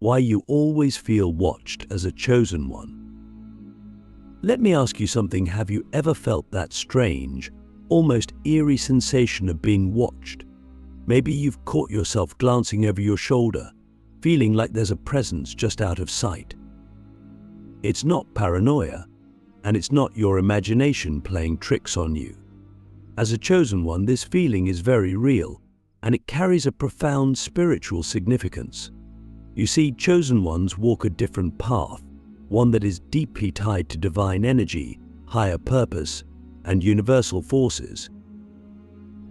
why you always feel watched as a chosen one. Let me ask you something. Have you ever felt that strange, almost eerie sensation of being watched? Maybe you've caught yourself glancing over your shoulder, feeling like there's a presence just out of sight. It's not paranoia, and it's not your imagination playing tricks on you. As a chosen one, this feeling is very real, and it carries a profound spiritual significance. You see, chosen ones walk a different path, one that is deeply tied to divine energy, higher purpose, and universal forces.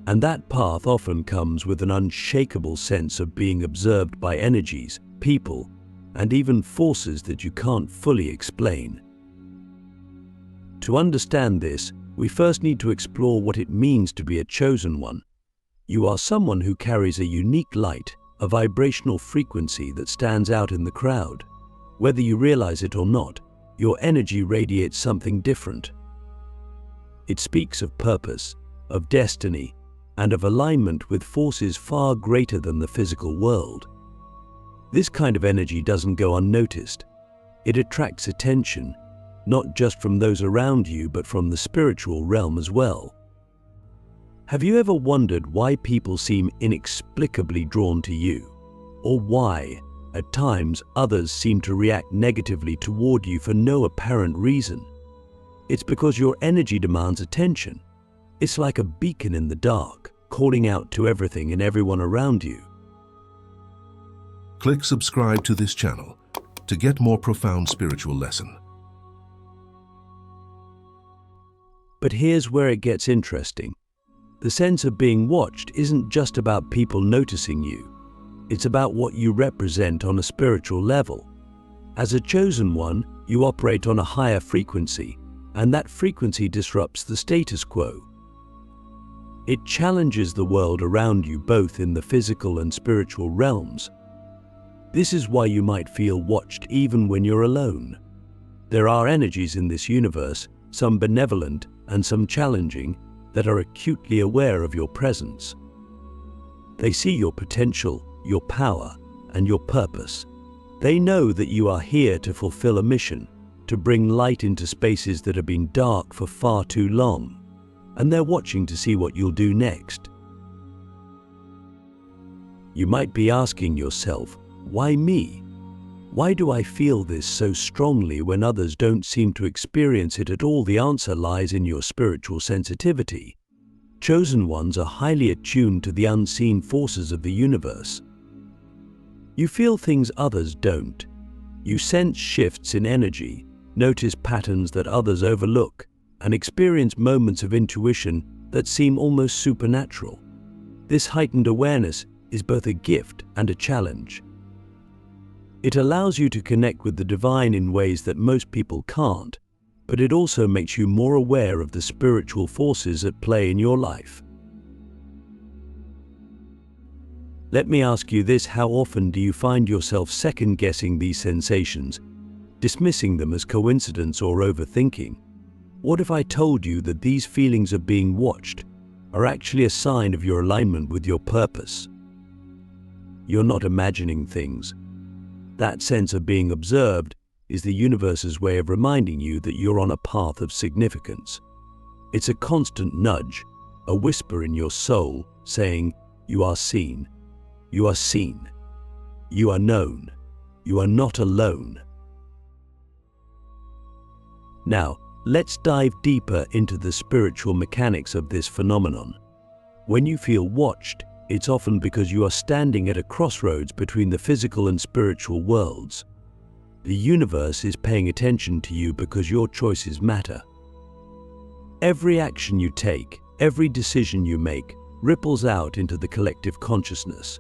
And that path often comes with an unshakable sense of being observed by energies, people, and even forces that you can't fully explain. To understand this, we first need to explore what it means to be a chosen one. You are someone who carries a unique light, a vibrational frequency that stands out in the crowd. Whether you realize it or not, your energy radiates something different. It speaks of purpose, of destiny, and of alignment with forces far greater than the physical world. This kind of energy doesn't go unnoticed. It attracts attention, not just from those around you, but from the spiritual realm as well. Have you ever wondered why people seem inexplicably drawn to you? Or why, at times, others seem to react negatively toward you for no apparent reason? It's because your energy demands attention. It's like a beacon in the dark, calling out to everything and everyone around you. Click subscribe to this channel to get more profound spiritual lesson. But here's where it gets interesting. The sense of being watched isn't just about people noticing you. It's about what you represent on a spiritual level. As a chosen one, you operate on a higher frequency, and that frequency disrupts the status quo. It challenges the world around you, both in the physical and spiritual realms. This is why you might feel watched even when you're alone. There are energies in this universe, some benevolent and some challenging, that are acutely aware of your presence. They see your potential, your power, and your purpose. They know that you are here to fulfill a mission, to bring light into spaces that have been dark for far too long, and they're watching to see what you'll do next. You might be asking yourself, why me? Why do I feel this so strongly when others don't seem to experience it at all? The answer lies in your spiritual sensitivity. Chosen ones are highly attuned to the unseen forces of the universe. You feel things others don't. You sense shifts in energy, notice patterns that others overlook, and experience moments of intuition that seem almost supernatural. This heightened awareness is both a gift and a challenge. It allows you to connect with the divine in ways that most people can't, but it also makes you more aware of the spiritual forces at play in your life. Let me ask you this: how often do you find yourself second-guessing these sensations, dismissing them as coincidence or overthinking? What if I told you that these feelings of being watched are actually a sign of your alignment with your purpose? You're not imagining things. That sense of being observed is the universe's way of reminding you that you're on a path of significance. It's a constant nudge, a whisper in your soul saying, you are seen, you are seen, you are known, you are not alone. Now, let's dive deeper into the spiritual mechanics of this phenomenon. When you feel watched, it's often because you are standing at a crossroads between the physical and spiritual worlds. The universe is paying attention to you because your choices matter. Every action you take, every decision you make, ripples out into the collective consciousness.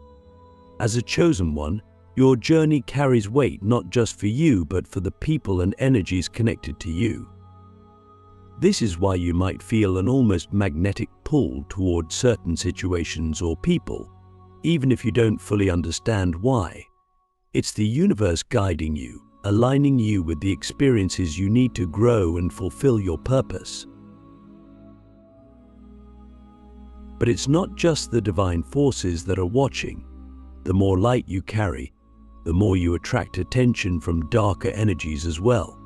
As a chosen one, your journey carries weight not just for you, but for the people and energies connected to you. This is why you might feel an almost magnetic pull toward certain situations or people, even if you don't fully understand why. It's the universe guiding you, aligning you with the experiences you need to grow and fulfill your purpose. But it's not just the divine forces that are watching. The more light you carry, the more you attract attention from darker energies as well.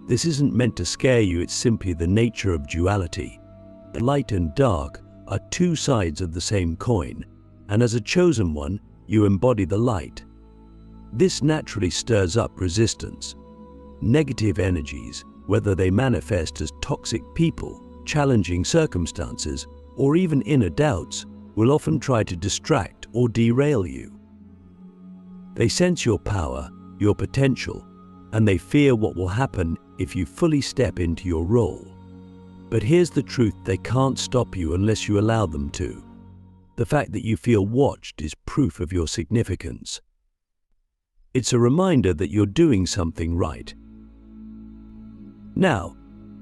This isn't meant to scare you, it's simply the nature of duality. Light and dark are two sides of the same coin, and as a chosen one, you embody the light. This naturally stirs up resistance. Negative energies, whether they manifest as toxic people, challenging circumstances, or even inner doubts, will often try to distract or derail you. They sense your power, your potential, and they fear what will happen if you fully step into your role. But here's the truth: they can't stop you unless you allow them to. The fact that you feel watched is proof of your significance. It's a reminder that you're doing something right. Now,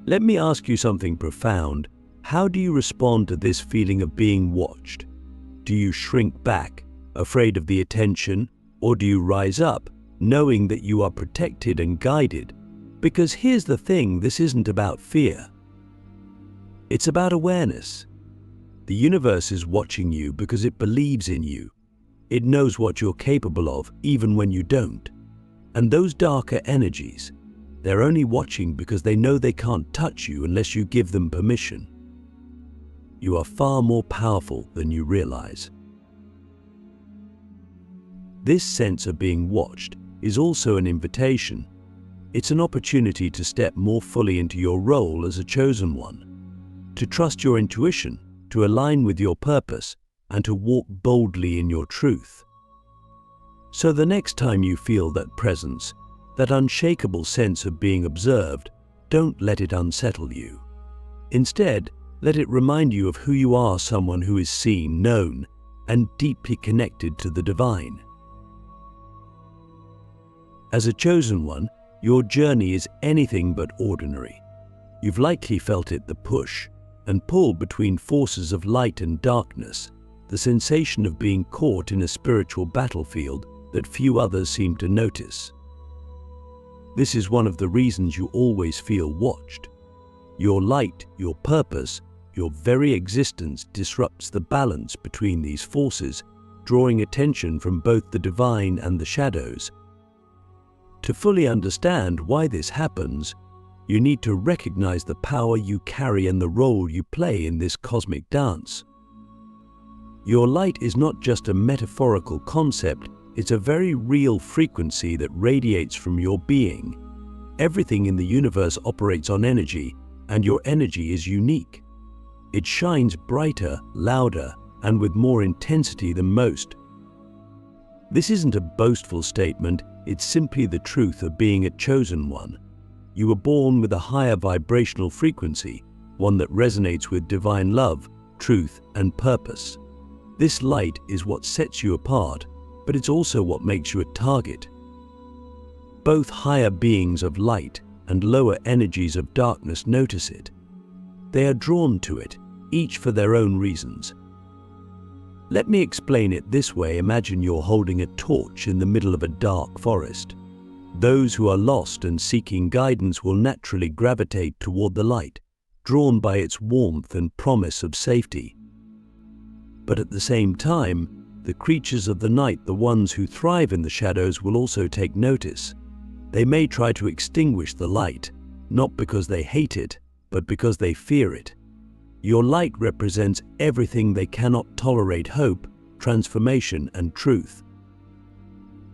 let me ask you something profound. How do you respond to this feeling of being watched? Do you shrink back, afraid of the attention, or do you rise up, knowing that you are protected and guided? Because here's the thing, this isn't about fear. It's about awareness. The universe is watching you because it believes in you. It knows what you're capable of, even when you don't. And those darker energies, they're only watching because they know they can't touch you unless you give them permission. You are far more powerful than you realize. This sense of being watched is also an invitation. It's an opportunity to step more fully into your role as a chosen one, to trust your intuition, to align with your purpose, and to walk boldly in your truth. So the next time you feel that presence, that unshakable sense of being observed, don't let it unsettle you. Instead, let it remind you of who you are, someone who is seen, known, and deeply connected to the divine. As a chosen one, your journey is anything but ordinary. You've likely felt it, the push and pull between forces of light and darkness, the sensation of being caught in a spiritual battlefield that few others seem to notice. This is one of the reasons you always feel watched. Your light, your purpose, your very existence disrupts the balance between these forces, drawing attention from both the divine and the shadows. To fully understand why this happens, you need to recognize the power you carry and the role you play in this cosmic dance. Your light is not just a metaphorical concept, it's a very real frequency that radiates from your being. Everything in the universe operates on energy, and your energy is unique. It shines brighter, louder, and with more intensity than most. This isn't a boastful statement, it's simply the truth of being a chosen one. You were born with a higher vibrational frequency, one that resonates with divine love, truth, and purpose. This light is what sets you apart, but it's also what makes you a target. Both higher beings of light and lower energies of darkness notice it. They are drawn to it, each for their own reasons. Let me explain it this way. Imagine you're holding a torch in the middle of a dark forest. Those who are lost and seeking guidance will naturally gravitate toward the light, drawn by its warmth and promise of safety. But at the same time, the creatures of the night, the ones who thrive in the shadows, will also take notice. They may try to extinguish the light, not because they hate it, but because they fear it. Your light represents everything they cannot tolerate: hope, transformation, and truth.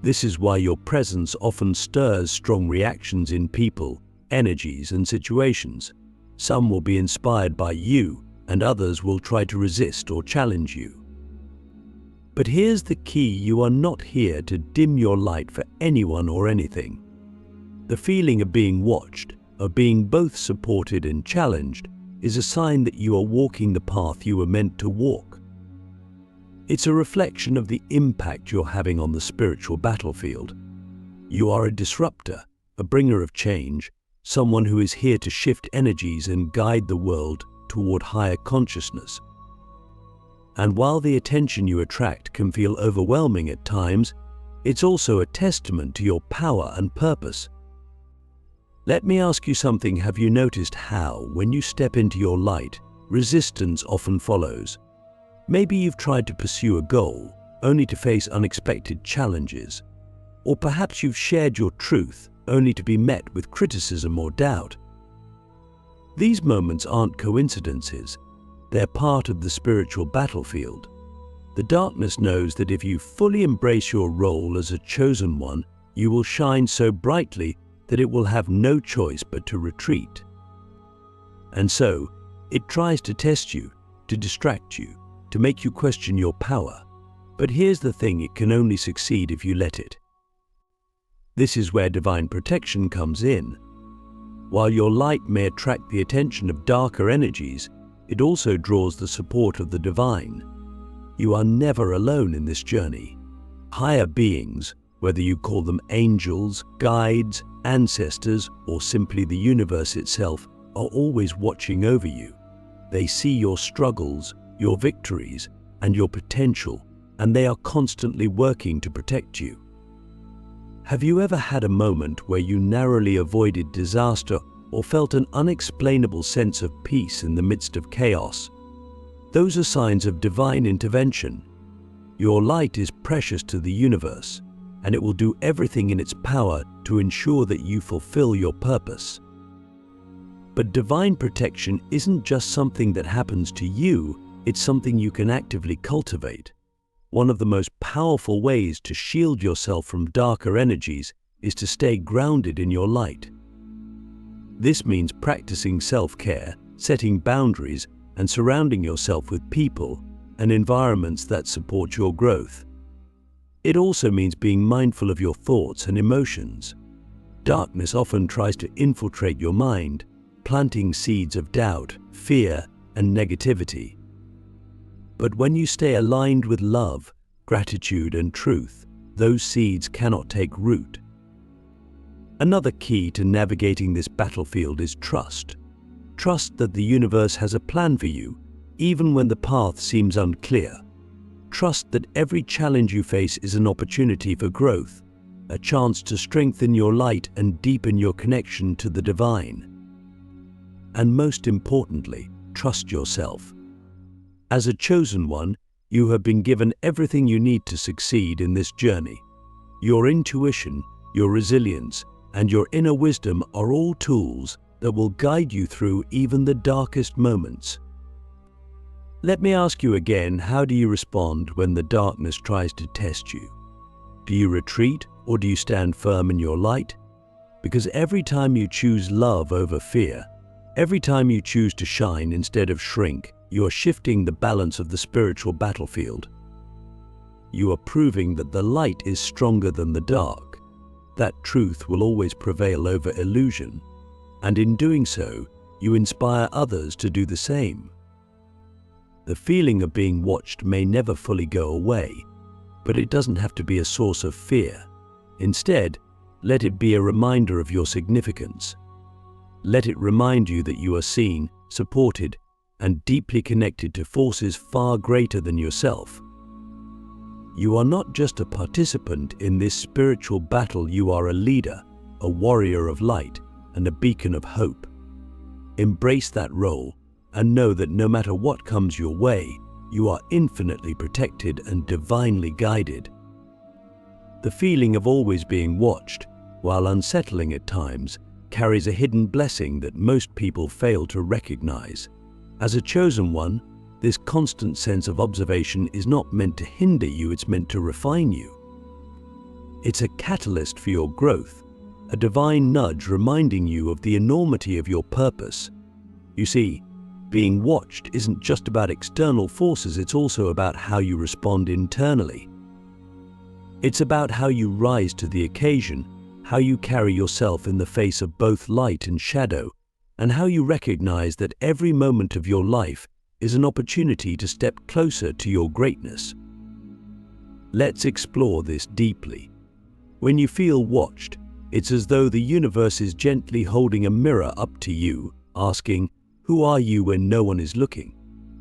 This is why your presence often stirs strong reactions in people, energies, and situations. Some will be inspired by you, and others will try to resist or challenge you. But here's the key: you are not here to dim your light for anyone or anything. The feeling of being watched, of being both supported and challenged, is a sign that you are walking the path you were meant to walk. It's a reflection of the impact you're having on the spiritual battlefield. You are a disruptor, a bringer of change, someone who is here to shift energies and guide the world toward higher consciousness. And while the attention you attract can feel overwhelming at times, it's also a testament to your power and purpose. Let me ask you something. Have you noticed how, when you step into your light, resistance often follows? Maybe you've tried to pursue a goal, only to face unexpected challenges. Or perhaps you've shared your truth only to be met with criticism or doubt. These moments aren't coincidences. They're part of the spiritual battlefield. The darkness knows that if you fully embrace your role as a chosen one, you will shine so brightly that it will have no choice but to retreat. And so, it tries to test you, to distract you, to make you question your power. But here's the thing, it can only succeed if you let it. This is where divine protection comes in. While your light may attract the attention of darker energies, it also draws the support of the divine. You are never alone in this journey. Higher beings, whether you call them angels, guides, ancestors, or simply the universe itself, are always watching over you. They see your struggles, your victories, and your potential, and they are constantly working to protect you. Have you ever had a moment where you narrowly avoided disaster or felt an unexplainable sense of peace in the midst of chaos? Those are signs of divine intervention. Your light is precious to the universe, and it will do everything in its power to ensure that you fulfill your purpose. But divine protection isn't just something that happens to you, it's something you can actively cultivate. One of the most powerful ways to shield yourself from darker energies is to stay grounded in your light. This means practicing self-care, setting boundaries, and surrounding yourself with people and environments that support your growth. It also means being mindful of your thoughts and emotions. Darkness often tries to infiltrate your mind, planting seeds of doubt, fear, and negativity. But when you stay aligned with love, gratitude, and truth, those seeds cannot take root. Another key to navigating this battlefield is trust. Trust that the universe has a plan for you, even when the path seems unclear. Trust that every challenge you face is an opportunity for growth, a chance to strengthen your light and deepen your connection to the divine. And most importantly, trust yourself. As a chosen one, you have been given everything you need to succeed in this journey. Your intuition, your resilience, and your inner wisdom are all tools that will guide you through even the darkest moments. Let me ask you again, how do you respond when the darkness tries to test you? Do you retreat or do you stand firm in your light? Because every time you choose love over fear, every time you choose to shine instead of shrink, you are shifting the balance of the spiritual battlefield. You are proving that the light is stronger than the dark, that truth will always prevail over illusion, and in doing so, you inspire others to do the same. The feeling of being watched may never fully go away, but it doesn't have to be a source of fear. Instead, let it be a reminder of your significance. Let it remind you that you are seen, supported, and deeply connected to forces far greater than yourself. You are not just a participant in this spiritual battle, you are a leader, a warrior of light, and a beacon of hope. Embrace that role and know that no matter what comes your way, you are infinitely protected and divinely guided. The feeling of always being watched, while unsettling at times, carries a hidden blessing that most people fail to recognize. As a chosen one, this constant sense of observation is not meant to hinder you, it's meant to refine you. It's a catalyst for your growth, a divine nudge reminding you of the enormity of your purpose. You see, being watched isn't just about external forces, it's also about how you respond internally. It's about how you rise to the occasion, how you carry yourself in the face of both light and shadow, and how you recognize that every moment of your life is an opportunity to step closer to your greatness. Let's explore this deeply. When you feel watched, it's as though the universe is gently holding a mirror up to you, asking, who are you when no one is looking?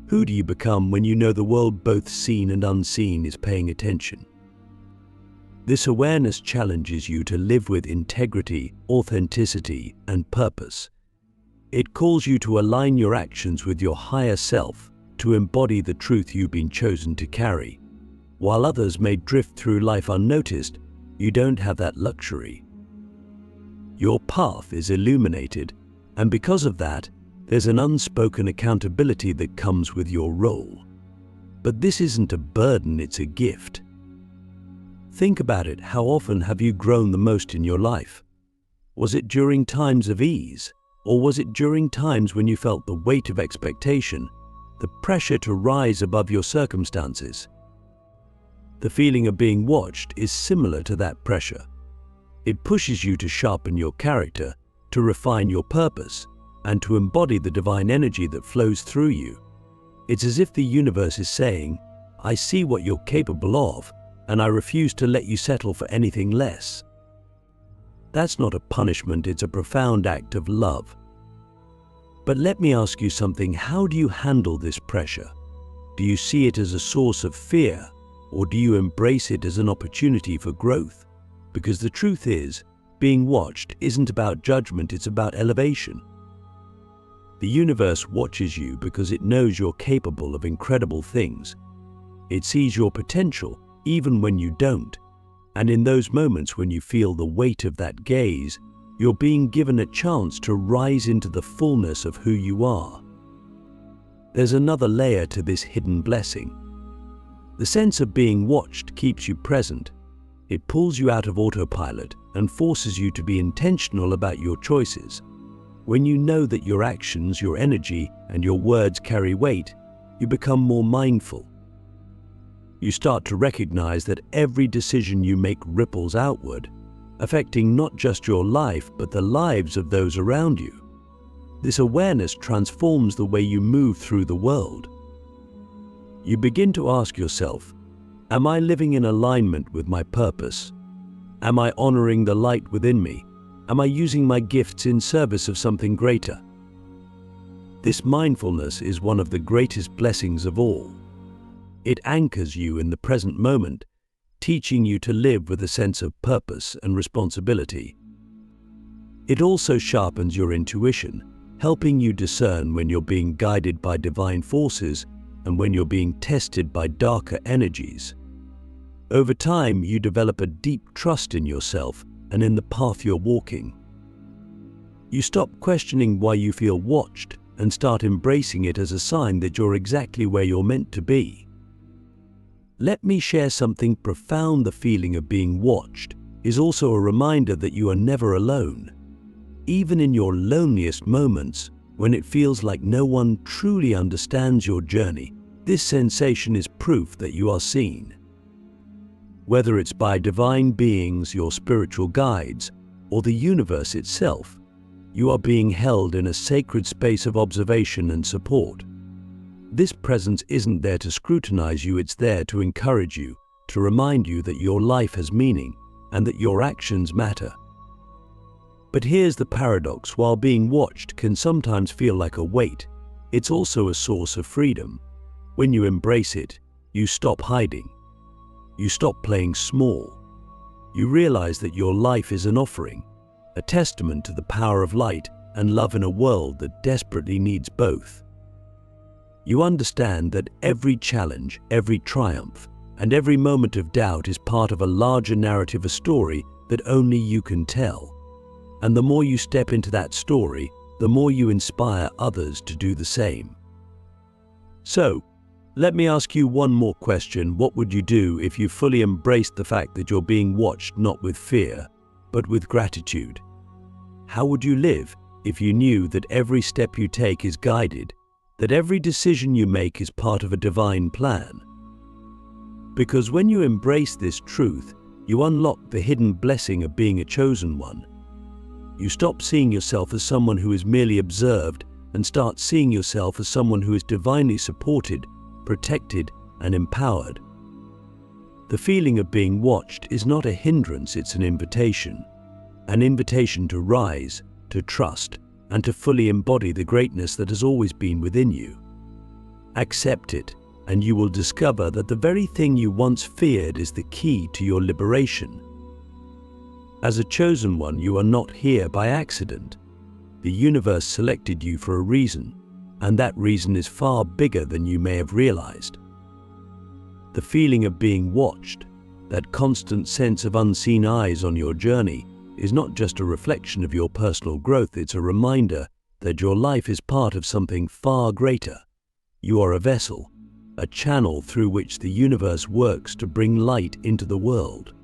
Who do you become when you know the world, both seen and unseen, is paying attention? This awareness challenges you to live with integrity, authenticity, and purpose. It calls you to align your actions with your higher self, to embody the truth you've been chosen to carry. While others may drift through life unnoticed, You don't have that luxury. Your path is illuminated, and because of that, there's an unspoken accountability that comes with your role. But this isn't a burden, it's a gift. Think about it. How often have you grown the most in your life? Was it during times of ease, or was it during times when you felt the weight of expectation, the pressure to rise above your circumstances? The feeling of being watched is similar to that pressure. It pushes you to sharpen your character, to refine your purpose, and to embody the divine energy that flows through you. It's as if the universe is saying, I see what you're capable of, and I refuse to let you settle for anything less. That's not a punishment, it's a profound act of love. But let me ask you something. How do you handle this pressure? Do you see it as a source of fear, or do you embrace it as an opportunity for growth? Because the truth is, being watched isn't about judgment, it's about elevation. The universe watches you because it knows you're capable of incredible things. It sees your potential even when you don't. And in those moments when you feel the weight of that gaze, you're being given a chance to rise into the fullness of who you are. There's another layer to this hidden blessing. The sense of being watched keeps you present. It pulls you out of autopilot and forces you to be intentional about your choices. When you know that your actions, your energy, and your words carry weight, you become more mindful. You start to recognize that every decision you make ripples outward, affecting not just your life, but the lives of those around you. This awareness transforms the way you move through the world. You begin to ask yourself, am I living in alignment with my purpose? Am I honoring the light within me? Am I using my gifts in service of something greater? This mindfulness is one of the greatest blessings of all. It anchors you in the present moment, teaching you to live with a sense of purpose and responsibility. It also sharpens your intuition, helping you discern when you're being guided by divine forces and when you're being tested by darker energies. Over time, you develop a deep trust in yourself and in the path you're walking. You stop questioning why you feel watched and start embracing it as a sign that you're exactly where you're meant to be. Let me share something profound. The feeling of being watched is also a reminder that you are never alone. Even in your loneliest moments, when it feels like no one truly understands your journey, this sensation is proof that you are seen. Whether it's by divine beings, your spiritual guides, or the universe itself, you are being held in a sacred space of observation and support. This presence isn't there to scrutinize you, it's there to encourage you, to remind you that your life has meaning and that your actions matter. But here's the paradox. While being watched can sometimes feel like a weight, it's also a source of freedom. When you embrace it, you stop hiding. You stop playing small. You realize that your life is an offering, a testament to the power of light and love in a world that desperately needs both. You understand that every challenge, every triumph, and every moment of doubt is part of a larger narrative, a story that only you can tell. And the more you step into that story, the more you inspire others to do the same. So, let me ask you one more question. What would you do if you fully embraced the fact that you're being watched not with fear, but with gratitude? How would you live if you knew that every step you take is guided, that every decision you make is part of a divine plan? Because when you embrace this truth, you unlock the hidden blessing of being a chosen one. You stop seeing yourself as someone who is merely observed and start seeing yourself as someone who is divinely supported, protected, and empowered. The feeling of being watched is not a hindrance, it's an invitation to rise, to trust, and to fully embody the greatness that has always been within you. Accept it, and you will discover that the very thing you once feared is the key to your liberation. As a chosen one, you are not here by accident. The universe selected you for a reason, and that reason is far bigger than you may have realized. The feeling of being watched, That constant sense of unseen eyes on your journey is not just a reflection of your personal growth, it's a reminder that your life is part of something far greater. You are a vessel, a channel through which the universe works to bring light into the world.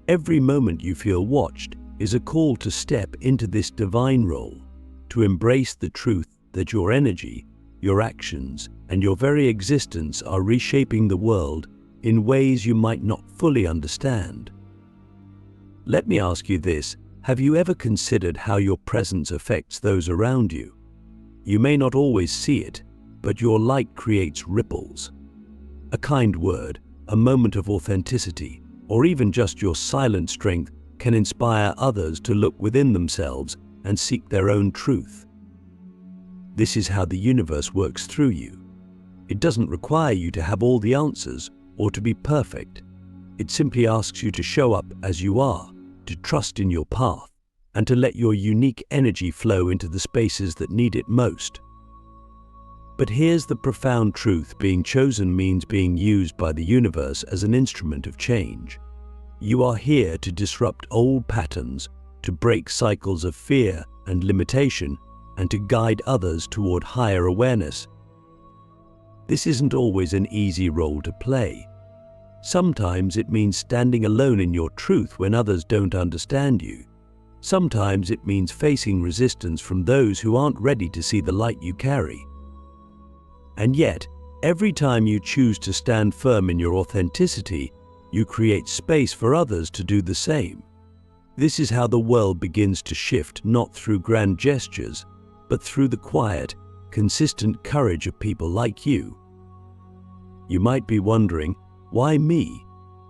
Every moment you feel watched is a call to step into this divine role, to embrace the truth that your energy, your actions, and your very existence are reshaping the world in ways you might not fully understand. Let me ask you this: have you ever considered how your presence affects those around you? You may not always see it, but your light creates ripples. A kind word, a moment of authenticity, or even just your silent strength can inspire others to look within themselves and seek their own truth. This is how the universe works through you. It doesn't require you to have all the answers or to be perfect. It simply asks you to show up as you are, to trust in your path, and to let your unique energy flow into the spaces that need it most. But here's the profound truth: being chosen means being used by the universe as an instrument of change. You are here to disrupt old patterns, to break cycles of fear and limitation, and to guide others toward higher awareness. This isn't always an easy role to play. Sometimes it means standing alone in your truth when others don't understand you. Sometimes it means facing resistance from those who aren't ready to see the light you carry. And yet, every time you choose to stand firm in your authenticity, you create space for others to do the same. This is how the world begins to shift, not through grand gestures, but through the quiet, consistent courage of people like you. You might be wondering, why me?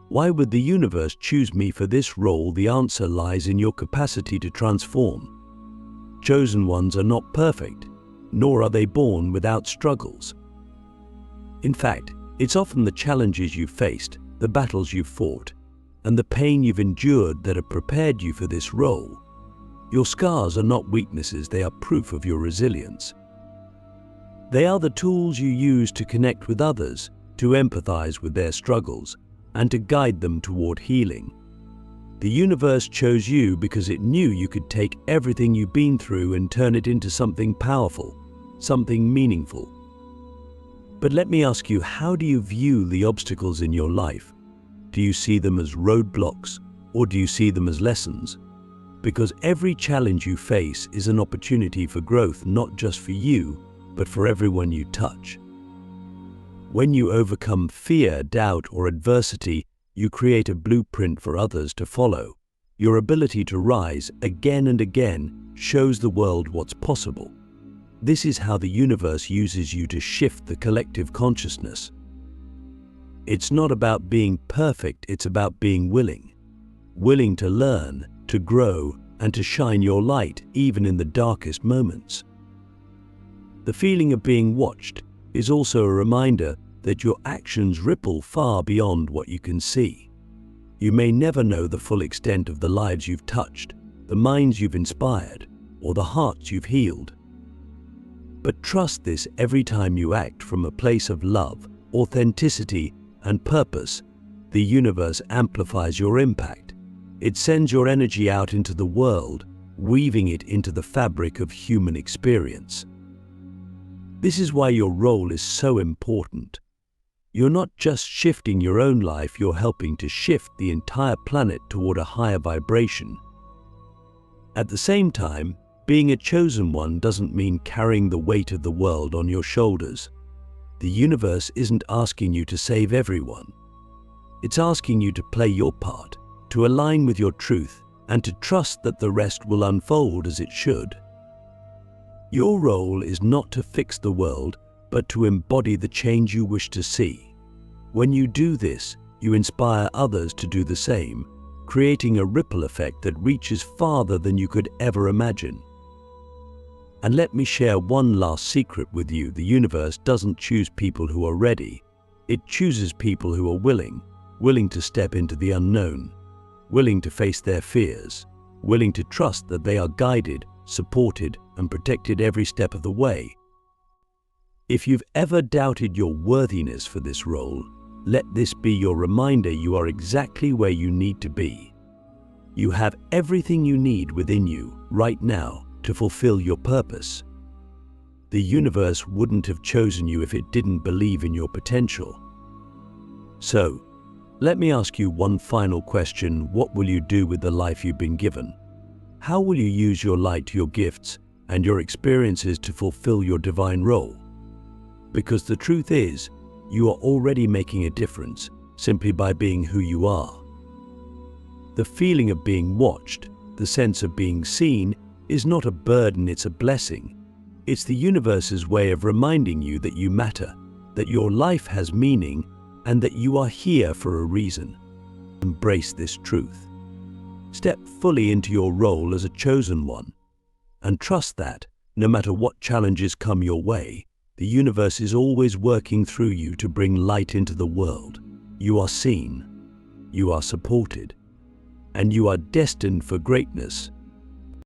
Why would the universe choose me for this role? The answer lies in your capacity to transform. Chosen ones are not perfect, nor are they born without struggles. In fact, it's often the challenges you've faced, the battles you've fought, and the pain you've endured that have prepared you for this role. Your scars are not weaknesses, they are proof of your resilience. They are the tools you use to connect with others, to empathize with their struggles, and to guide them toward healing. The universe chose you because it knew you could take everything you've been through and turn it into something powerful, something meaningful. But let me ask you, how do you view the obstacles in your life? Do you see them as roadblocks, or do you see them as lessons? Because every challenge you face is an opportunity for growth, not just for you, but for everyone you touch. When you overcome fear, doubt, or adversity, you create a blueprint for others to follow. Your ability to rise again and again shows the world what's possible. This is how the universe uses you to shift the collective consciousness. It's not about being perfect, it's about being willing. Willing to learn, to grow, and to shine your light even in the darkest moments. The feeling of being watched is also a reminder that your actions ripple far beyond what you can see. You may never know the full extent of the lives you've touched, the minds you've inspired, or the hearts you've healed. But trust this: every time you act from a place of love, authenticity, and purpose, the universe amplifies your impact. It sends your energy out into the world, weaving it into the fabric of human experience. This is why your role is so important. You're not just shifting your own life, you're helping to shift the entire planet toward a higher vibration. At the same time, being a chosen one doesn't mean carrying the weight of the world on your shoulders. The universe isn't asking you to save everyone. It's asking you to play your part, to align with your truth, and to trust that the rest will unfold as it should. Your role is not to fix the world, but to embody the change you wish to see. When you do this, you inspire others to do the same, creating a ripple effect that reaches farther than you could ever imagine. And let me share one last secret with you: the universe doesn't choose people who are ready. It chooses people who are willing to step into the unknown, willing to face their fears, willing to trust that they are guided, supported, and protected every step of the way. If you've ever doubted your worthiness for this role, Let this be your reminder you are exactly where you need to be. You have everything you need within you right now to fulfill your purpose. The universe wouldn't have chosen you if it didn't believe in your potential. So, let me ask you one final question. What will you do with the life you've been given? How will you use your light, your gifts, and your experiences to fulfill your divine role? Because the truth is, you are already making a difference simply by being who you are. The feeling of being watched, the sense of being seen, is not a burden, it's a blessing. It's the universe's way of reminding you that you matter, that your life has meaning, and that you are here for a reason. Embrace this truth. Step fully into your role as a chosen one, and trust that, no matter what challenges come your way, the universe is always working through you to bring light into the world. You are seen, you are supported, and you are destined for greatness.